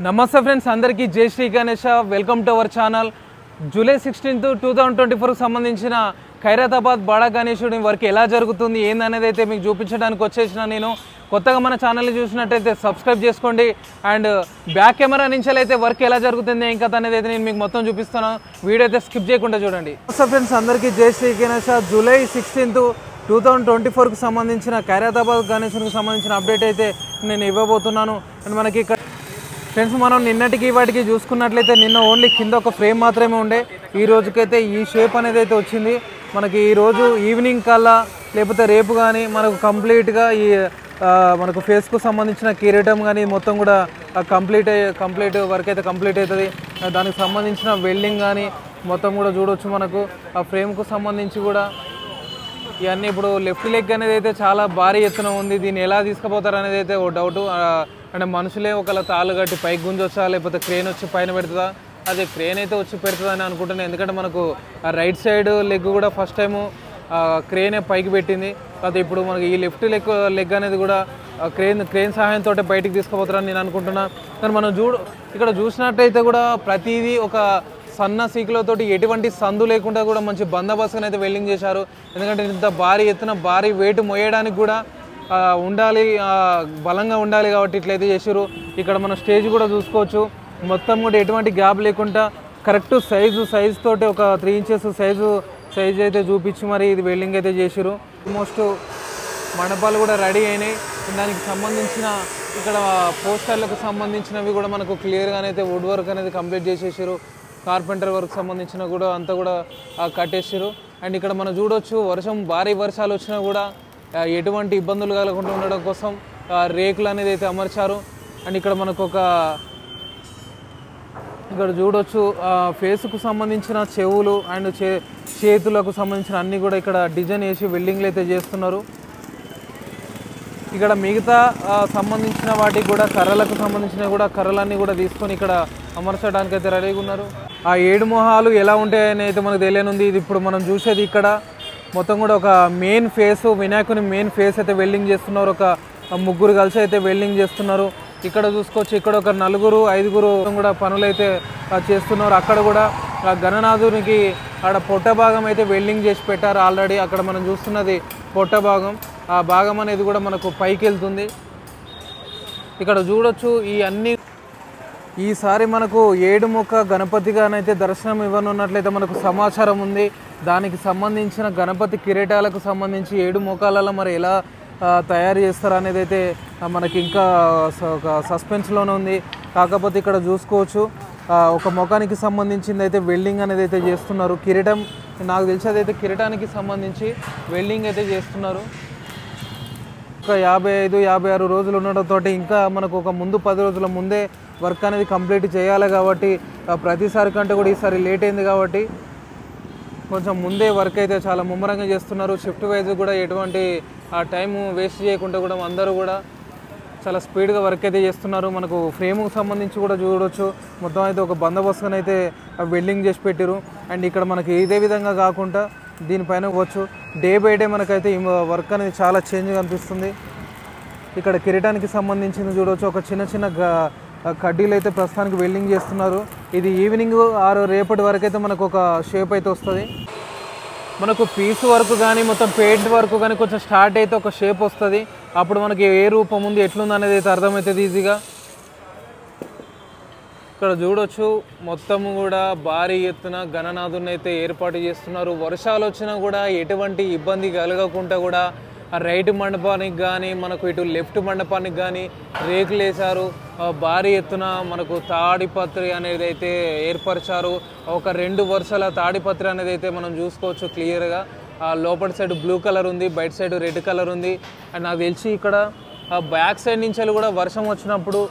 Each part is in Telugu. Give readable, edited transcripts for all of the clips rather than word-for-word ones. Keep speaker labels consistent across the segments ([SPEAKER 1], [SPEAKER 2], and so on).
[SPEAKER 1] నమస్తే ఫ్రెండ్స్, అందరికీ జై Shri Ganesha. Welcome to our channel. July 16, 2024కు సంబంధించిన ఖైరతాబాద్ బాడా గణేశుడి వర్క్ ఎలా జరుగుతుంది ఏందనేది అయితే మీకు చూపించడానికి వచ్చేసిన నేను. కొత్తగా మన ఛానల్ని చూసినట్టయితే సబ్స్క్రైబ్ చేసుకోండి. అండ్ బ్యాక్ కెమెరా నుంచి అయితే వర్క్ ఎలా జరుగుతుంది ఏం కథ అనేది అయితే నేను మీకు మొత్తం చూపిస్తాను. వీడియో అయితే స్కిప్ చేయకుండా చూడండి. నమస్తే ఫ్రెండ్స్, అందరికీ జై శ్రీ గణేష. జూలై 16, 2024కు సంబంధించిన ఖైరతాబాద్ గణేశుడికి సంబంధించిన అప్డేట్ అయితే నేను ఇవ్వబోతున్నాను. అండ్ మనకి ఇక్కడ ఫ్రెండ్స్, మనం నిన్నటికి వాటికి చూసుకున్నట్లయితే నిన్న ఓన్లీ కింద ఒక ఫ్రేమ్ మాత్రమే ఉండే. ఈ రోజుకైతే ఈ షేప్ అనేది అయితే వచ్చింది. మనకి ఈరోజు ఈవినింగ్ కల్లా లేకపోతే రేపు కానీ మనకు కంప్లీట్గా ఈ మనకు ఫేస్కు సంబంధించిన కిరీటం కానీ మొత్తం కూడా కంప్లీట్ వర్క్ అయితే కంప్లీట్ అవుతుంది. దానికి సంబంధించిన వెల్డింగ్ కానీ మొత్తం కూడా చూడవచ్చు. మనకు ఆ ఫ్రేమ్కు సంబంధించి కూడా ఇవన్నీ ఇప్పుడు లెఫ్ట్ లెగ్ అనేది అయితే చాలా భారీ ఎత్తున ఉంది. దీన్ని ఎలా తీసుకుపోతారు అనేది అయితే ఓ డౌటు. అంటే మనుషులే ఒకళ్ళ తాళ్ళు కట్టి పైకి గుంజొచ్చా లేకపోతే క్రేన్ వచ్చి పైన పెడుతుందా? అదే క్రేన్ అయితే వచ్చి పెడుతుందని అనుకుంటున్నాను. ఎందుకంటే మనకు రైట్ సైడ్ లెగ్ కూడా ఫస్ట్ టైము క్రేనే పైకి పెట్టింది. కాదు ఇప్పుడు మనకి ఈ లెఫ్ట్ లెగ్ అనేది కూడా క్రేన్ సహాయంతో బయటికి తీసుకుపోతారని నేను అనుకుంటున్నా. కానీ మనం ఇక్కడ చూసినట్టయితే కూడా ప్రతిదీ ఒక సన్న సీకులతోటి ఎటువంటి సందు లేకుండా కూడా మంచి బందోబస్తుగా అయితే వెల్డింగ్ చేశారు. ఎందుకంటే ఇంత భారీ ఎత్తున భారీ వెయిట్ మోయడానికి కూడా ఉండాలి, బలంగా ఉండాలి కాబట్టి ఇట్లయితే చేసారు. ఇక్కడ మనం స్టేజ్ కూడా చూసుకోవచ్చు. మొత్తం కూడా ఎటువంటి గ్యాప్ లేకుండా కరెక్ట్ సైజు తోటి ఒక 3 ఇంచెస్ సైజు అయితే చూపించి మరి ఇది వెల్డింగ్ అయితే చేసారు. ఆల్మోస్ట్ మండపాలు కూడా రెడీ అయినాయి. దానికి సంబంధించిన ఇక్కడ పోస్టర్లకు సంబంధించినవి కూడా మనకు క్లియర్గానైతే వుడ్ వర్క్ అనేది కంప్లీట్ చేసేసారు. కార్పెంటర్ వర్క్ సంబంధించిన కూడా అంతా కూడా కట్టేసారు. అండ్ ఇక్కడ మనం చూడవచ్చు, భారీ వర్షాలు వచ్చినా కూడా ఎటువంటి ఇబ్బందులు కలగకుండా ఉండడం కోసం రేకులు అనేది అయితే అమర్చారు. అండ్ ఇక్కడ మనకు ఇక్కడ చూడవచ్చు ఫేస్కు సంబంధించిన చెవులు అండ్ చేతులకు సంబంధించిన అన్నీ కూడా ఇక్కడ డిజైన్ వేసి వెల్డింగ్లు అయితే చేస్తున్నారు. ఇక్కడ మిగతా సంబంధించిన వాటికి కూడా కర్రలకు సంబంధించిన కూడా కర్రలన్నీ కూడా తీసుకొని ఇక్కడ అమర్చడానికి అయితే రెడీగా ఉన్నారు. ఆ 7 మొహాలు ఎలా ఉంటాయని అయితే మనకు తెలియనుంది. ఇది ఇప్పుడు మనం చూసేది ఇక్కడ మొత్తం కూడా ఒక మెయిన్ ఫేస్, వినాయకుని మెయిన్ ఫేస్ అయితే వెల్డింగ్ చేస్తున్నారు. ఒక 3 కలిసి అయితే వెల్డింగ్ చేస్తున్నారు. ఇక్కడ చూసుకోవచ్చు, ఇక్కడ ఒక 4-5 కూడా పనులైతే చేస్తున్నారు. అక్కడ కూడా గణనాథునికి ఆడ పొట్ట భాగం అయితే వెల్డింగ్ చేసి పెట్టారు ఆల్రెడీ. అక్కడ మనం చూస్తున్నది పొట్ట భాగం. ఆ భాగం అనేది కూడా మనకు పైకి వెళ్తుంది. ఇక్కడ చూడొచ్చు ఈసారి మనకు 7 ముఖ గణపతిగానైతే దర్శనం ఇవ్వనున్నట్లయితే మనకు సమాచారం ఉంది. దానికి సంబంధించిన గణపతి కిరీటాలకు సంబంధించి 7 ముఖాలలో మరి ఎలా తయారు చేస్తారు అనేది అయితే మనకి ఇంకా సస్పెన్స్లోనే ఉంది. కాకపోతే ఇక్కడ చూసుకోవచ్చు, ఒక ముఖానికి సంబంధించింది అయితే వెల్డింగ్ అనేది అయితే చేస్తున్నారు. కిరీటం నాకు తెలిసి అదైతే కిరీటానికి సంబంధించి వెల్డింగ్ అయితే చేస్తున్నారు. ఒక 55-56 రోజులు ఉండడంతో ఇంకా మనకు ఒక ముందు 10 రోజుల ముందే వర్క్ అనేది కంప్లీట్ చేయాలి. కాబట్టి ప్రతిసారి కంటే కూడా ఈసారి లేట్ అయింది కాబట్టి కొంచెం ముందే వర్క్ అయితే చాలా ముమ్మరంగా చేస్తున్నారు. షిఫ్ట్ వైజ్ కూడా ఎటువంటి టైం వేస్ట్ చేయకుండా కూడా అందరూ కూడా చాలా స్పీడ్గా వర్క్ అయితే చేస్తున్నారు. మనకు ఫ్రేమ్కి సంబంధించి కూడా చూడవచ్చు, మొత్తం అయితే ఒక బందోబస్తుగా అయితే వెల్డింగ్ చేసి పెట్టారు. అండ్ ఇక్కడ మనకి ఇదే విధంగా కాకుండా దీనిపైన వచ్చు డే బై డే మనకైతే ఈ వర్క్ అనేది చాలా చేంజ్ కనిపిస్తుంది. ఇక్కడ కిరీటానికి సంబంధించింది చూడవచ్చు, ఒక చిన్న కడ్డీలు అయితే ప్రస్తుతానికి వెల్డింగ్ చేస్తున్నారు. ఇది ఈవినింగ్ రేపటి వరకు అయితే మనకు ఒక షేప్ అయితే వస్తుంది. మనకు పీస్ వర్క్ కానీ మొత్తం పెయింట్ వర్క్ కానీ కొంచెం స్టార్ట్ అయితే ఒక షేప్ వస్తుంది. అప్పుడు మనకి ఏ రూపం ఉంది ఎట్లుంది అనేది అయితే అర్థమవుతుంది ఈజీగా. ఇక్కడ చూడొచ్చు, మొత్తం కూడా భారీ ఎత్తున గణనాథుని అయితే ఏర్పాటు చేస్తున్నారు. వర్షాలు వచ్చినా కూడా ఎటువంటి ఇబ్బంది కలగకుండా కూడా రైట్ మండపానికి కానీ మనకు ఇటు లెఫ్ట్ మండపానికి కానీ రేకులు వేశారు. భారీ ఎత్తున మనకు తాడిపత్రి అనేది అయితే ఏర్పరిచారు. ఒక 2 వరుసల తాడిపత్రి అనేది అయితే మనం చూసుకోవచ్చు క్లియర్గా. లోపల సైడ్ బ్లూ కలర్ ఉంది, బయట సైడ్ రెడ్ కలర్ ఉంది. అండ్ నాకు తెలిసి ఇక్కడ బ్యాక్ సైడ్ నుంచి కూడా వర్షం వచ్చినప్పుడు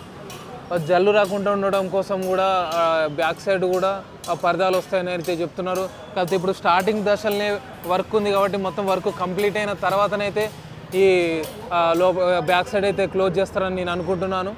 [SPEAKER 1] జల్లు రాకుండా ఉండడం కోసం కూడా బ్యాక్ సైడ్ కూడా పరదాలు వస్తాయని అయితే చెప్తున్నారు. కాకపోతే ఇప్పుడు స్టార్టింగ్ దశలనే వర్క్ ఉంది కాబట్టి మొత్తం వర్క్ కంప్లీట్ అయిన తర్వాతనైతే ఈ బ్యాక్ సైడ్ అయితే క్లోజ్ చేస్తారని నేను అనుకుంటున్నాను.